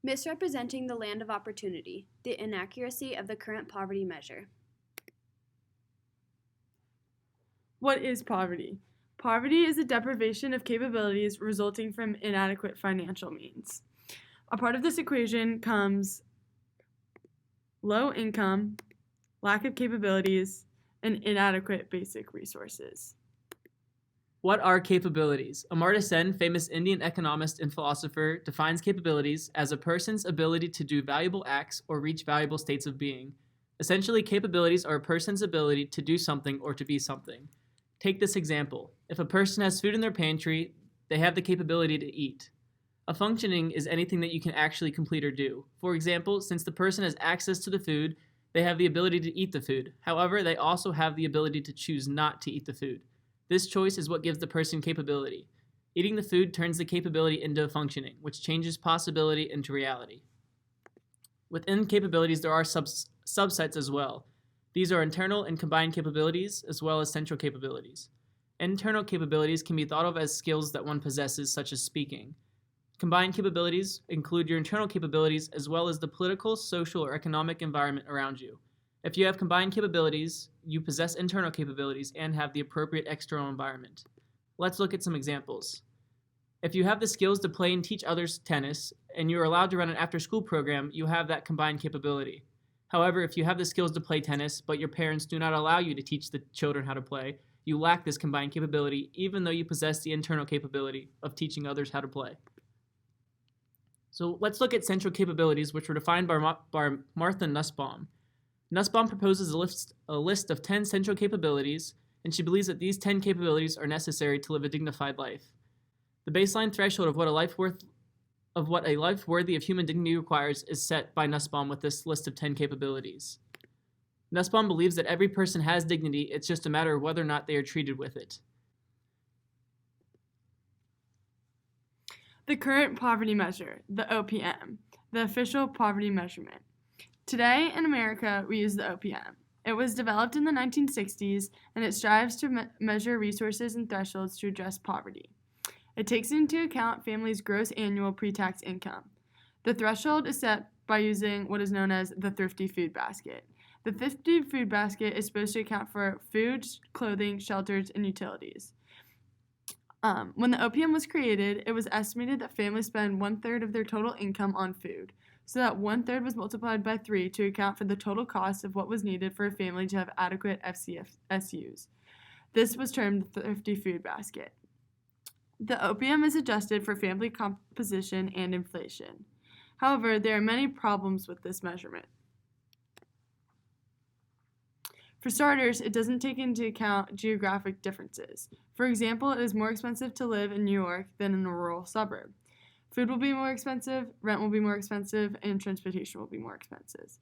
Misrepresenting the land of opportunity, the inaccuracy of the current poverty measure. What is poverty? Poverty is a deprivation of capabilities resulting from inadequate financial means. A part of this equation comes low income, lack of capabilities, and inadequate basic resources. What are capabilities? Amartya Sen, famous Indian economist and philosopher, defines capabilities as a person's ability to do valuable acts or reach valuable states of being. Essentially, capabilities are a person's ability to do something or to be something. Take this example. If a person has food in their pantry, they have the capability to eat. A functioning is anything that you can actually complete or do. For example, since the person has access to the food, they have the ability to eat the food. However, they also have the ability to choose not to eat the food. This choice is what gives the person capability. Eating the food turns the capability into a functioning, which changes possibility into reality. Within capabilities, there are subsets as well. These are internal and combined capabilities, as well as central capabilities. Internal capabilities can be thought of as skills that one possesses, such as speaking. Combined capabilities include your internal capabilities as well as the political, social, or economic environment around you. If you have combined capabilities, you possess internal capabilities and have the appropriate external environment. Let's look at some examples. If you have the skills to play and teach others tennis, and you're allowed to run an after-school program, you have that combined capability. However, if you have the skills to play tennis, but your parents do not allow you to teach the children how to play, you lack this combined capability, even though you possess the internal capability of teaching others how to play. So let's look at central capabilities, which were defined by Martha Nussbaum. Nussbaum proposes a list of 10 central capabilities, and she believes that these 10 capabilities are necessary to live a dignified life. The baseline threshold of what a life worthy of human dignity requires is set by Nussbaum with this list of 10 capabilities. Nussbaum believes that every person has dignity, it's just a matter of whether or not they are treated with it. The current poverty measure, the OPM, the official poverty measurement. Today in America, we use the OPM. It was developed in the 1960s, and it strives to measure resources and thresholds to address poverty. It takes into account families' gross annual pre-tax income. The threshold is set by using what is known as the thrifty food basket. The thrifty food basket is supposed to account for food, clothing, shelters, and utilities. When the OPM was created, it was estimated that families spend 1/3 of their total income on food, so that 1/3 was multiplied by 3 to account for the total cost of what was needed for a family to have adequate FCSUs. This was termed the thrifty food basket. The OPM is adjusted for family composition and inflation. However, there are many problems with this measurement. For starters, it doesn't take into account geographic differences. For example, it is more expensive to live in New York than in a rural suburb. Food will be more expensive, rent will be more expensive, and transportation will be more expensive.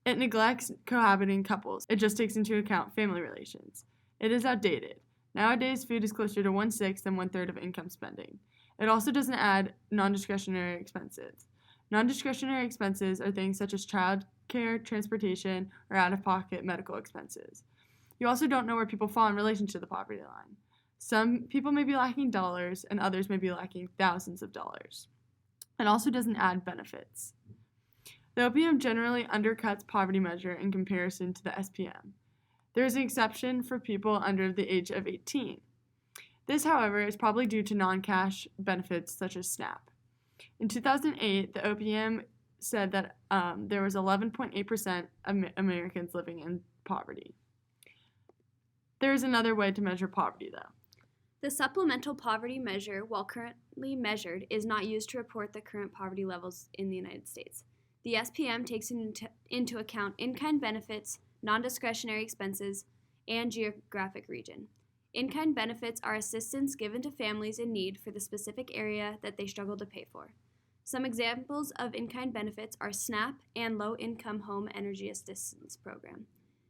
It neglects cohabiting couples. It just takes into account family relations. It is outdated. Nowadays, food is closer to 1/6 than 1/3 of income spending. It also doesn't add non-discretionary expenses. Non-discretionary expenses are things such as child care, transportation, or out-of-pocket medical expenses. You also don't know where people fall in relation to the poverty line. Some people may be lacking dollars, and others may be lacking thousands of dollars. It also doesn't add benefits. The OPM generally undercuts poverty measure in comparison to the SPM. There is an exception for people under the age of 18. This, however, is probably due to non-cash benefits such as SNAP. In 2008, the OPM said that there was 11.8% of Americans living in poverty. There is another way to measure poverty, though. The supplemental poverty measure, while currently measured, is not used to report the current poverty levels in the United States. The SPM takes into account in-kind benefits, non-discretionary expenses, and geographic region. In-kind benefits are assistance given to families in need for the specific area that they struggle to pay for. Some examples of in-kind benefits are SNAP and Low-Income Home Energy Assistance Program.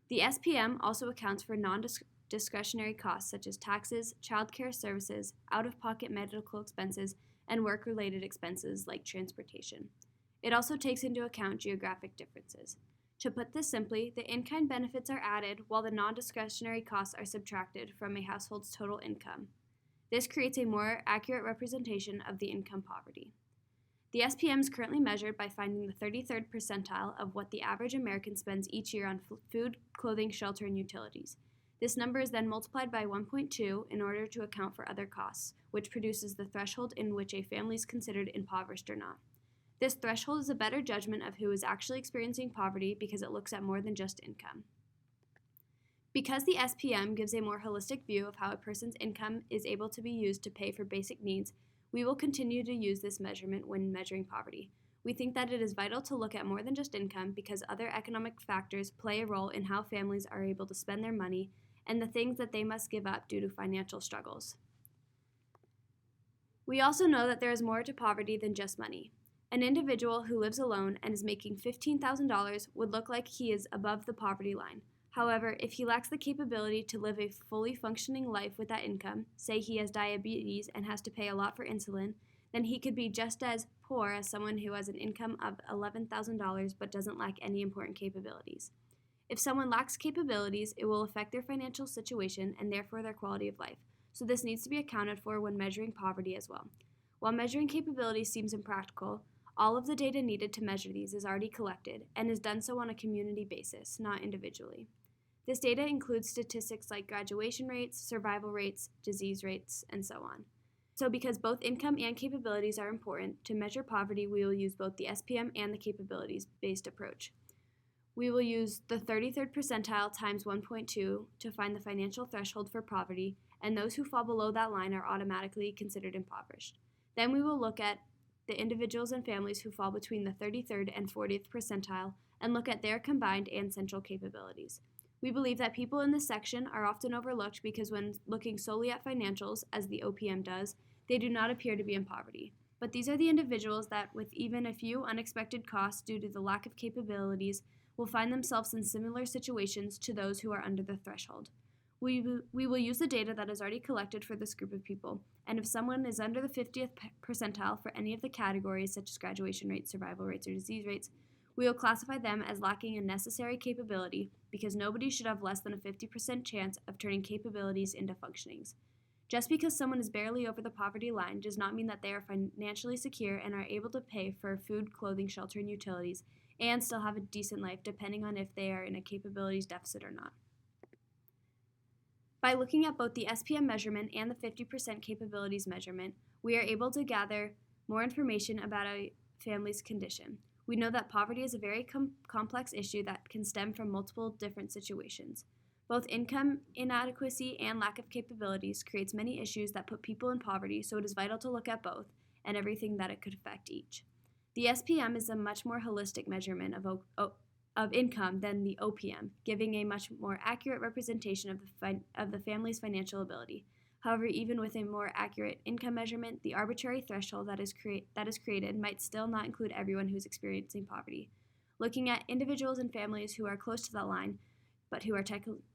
The SPM also accounts for non-discretionary costs such as taxes, child care services, out-of-pocket medical expenses, and work-related expenses like transportation. It also takes into account geographic differences. To put this simply, the in-kind benefits are added while the non-discretionary costs are subtracted from a household's total income. This creates a more accurate representation of the income poverty. The SPM is currently measured by finding the 33rd percentile of what the average American spends each year on food, clothing, shelter, and utilities. This number is then multiplied by 1.2 in order to account for other costs, which produces the threshold in which a family is considered impoverished or not. This threshold is a better judgment of who is actually experiencing poverty because it looks at more than just income. Because the SPM gives a more holistic view of how a person's income is able to be used to pay for basic needs, we will continue to use this measurement when measuring poverty. We think that it is vital to look at more than just income because other economic factors play a role in how families are able to spend their money and the things that they must give up due to financial struggles. We also know that there is more to poverty than just money. An individual who lives alone and is making $15,000 would look like he is above the poverty line. However, if he lacks the capability to live a fully functioning life with that income, say he has diabetes and has to pay a lot for insulin, then he could be just as poor as someone who has an income of $11,000 but doesn't lack any important capabilities. If someone lacks capabilities, it will affect their financial situation and therefore their quality of life, so this needs to be accounted for when measuring poverty as well. While measuring capabilities seems impractical, all of the data needed to measure these is already collected and is done so on a community basis, not individually. This data includes statistics like graduation rates, survival rates, disease rates, and so on. So because both income and capabilities are important, to measure poverty we will use both the SPM and the capabilities-based approach. We will use the 33rd percentile times 1.2 to find the financial threshold for poverty, and those who fall below that line are automatically considered impoverished. Then we will look at the individuals and families who fall between the 33rd and 40th percentile and look at their combined and central capabilities. We believe that people in this section are often overlooked because when looking solely at financials, as the OPM does, they do not appear to be in poverty. But these are the individuals that, with even a few unexpected costs due to the lack of capabilities, will find themselves in similar situations to those who are under the threshold. We will use the data that is already collected for this group of people, and if someone is under the 50th percentile for any of the categories such as graduation rates, survival rates, or disease rates, we will classify them as lacking a necessary capability because nobody should have less than a 50% chance of turning capabilities into functionings. Just because someone is barely over the poverty line does not mean that they are financially secure and are able to pay for food, clothing, shelter, and utilities, and still have a decent life depending on if they are in a capabilities deficit or not. By looking at both the SPM measurement and the 50% capabilities measurement, we are able to gather more information about a family's condition. We know that poverty is a very complex issue that can stem from multiple different situations. Both income inadequacy and lack of capabilities creates many issues that put people in poverty, so it is vital to look at both and everything that it could affect each. The SPM is a much more holistic measurement of income than the OPM, giving a much more accurate representation of the family's financial ability. However, even with a more accurate income measurement, the arbitrary threshold that is created might still not include everyone who is experiencing poverty. Looking at individuals and families who are close to that line, but who are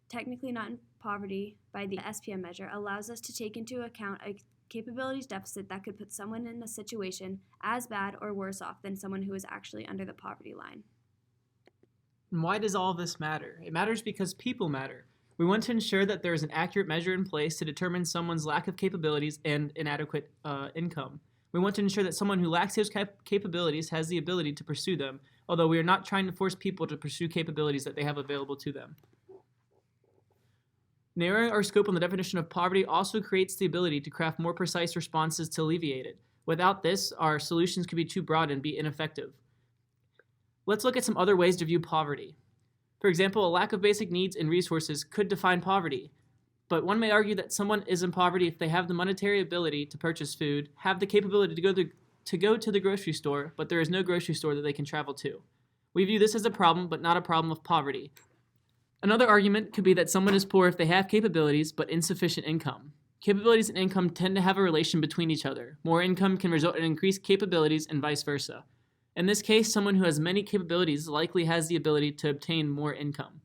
technically not in poverty by the SPM measure, allows us to take into account a capabilities deficit that could put someone in a situation as bad or worse off than someone who is actually under the poverty line. And why does all this matter? It matters because people matter. We want to ensure that there is an accurate measure in place to determine someone's lack of capabilities and inadequate income. We want to ensure that someone who lacks those capabilities has the ability to pursue them, although we are not trying to force people to pursue capabilities that they have available to them. Narrowing our scope on the definition of poverty also creates the ability to craft more precise responses to alleviate it. Without this, our solutions could be too broad and be ineffective. Let's look at some other ways to view poverty. For example, a lack of basic needs and resources could define poverty, but one may argue that someone is in poverty if they have the monetary ability to purchase food, have the capability to go to the grocery store, but there is no grocery store that they can travel to. We view this as a problem, but not a problem of poverty. Another argument could be that someone is poor if they have capabilities, but insufficient income. Capabilities and income tend to have a relation between each other. More income can result in increased capabilities and vice versa. In this case, someone who has many capabilities likely has the ability to obtain more income.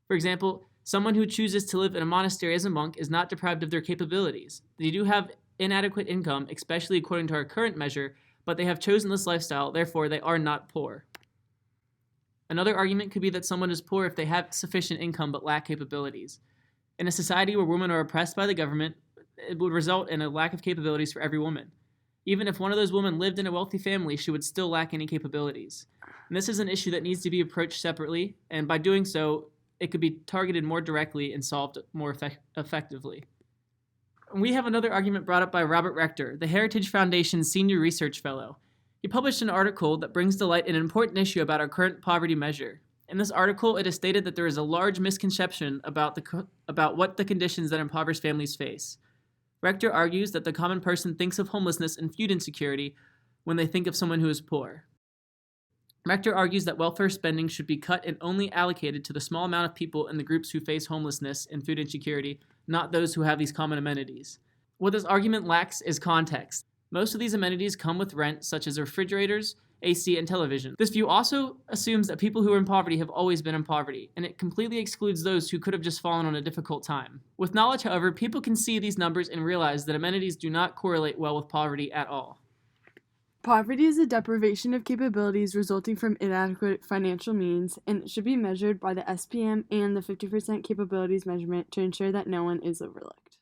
For example, someone who chooses to live in a monastery as a monk is not deprived of their capabilities. They do have inadequate income, especially according to our current measure, but they have chosen this lifestyle, therefore they are not poor. Another argument could be that someone is poor if they have sufficient income but lack capabilities. In a society where women are oppressed by the government, it would result in a lack of capabilities for every woman. Even if one of those women lived in a wealthy family, she would still lack any capabilities. And this is an issue that needs to be approached separately, and by doing so, it could be targeted more directly and solved more effectively. We have another argument brought up by Robert Rector, the Heritage Foundation's Senior Research Fellow. He published an article that brings to light an important issue about our current poverty measure. In this article, it is stated that there is a large misconception about what the conditions that impoverished families face. Rector argues that the common person thinks of homelessness and food insecurity when they think of someone who is poor. Rector argues that welfare spending should be cut and only allocated to the small amount of people in the groups who face homelessness and food insecurity, not those who have these common amenities. What this argument lacks is context. Most of these amenities come with rent, such as refrigerators, AC, and television. This view also assumes that people who are in poverty have always been in poverty, and it completely excludes those who could have just fallen on a difficult time. With knowledge, however, people can see these numbers and realize that amenities do not correlate well with poverty at all. Poverty is a deprivation of capabilities resulting from inadequate financial means, and it should be measured by the SPM and the 50% capabilities measurement to ensure that no one is overlooked.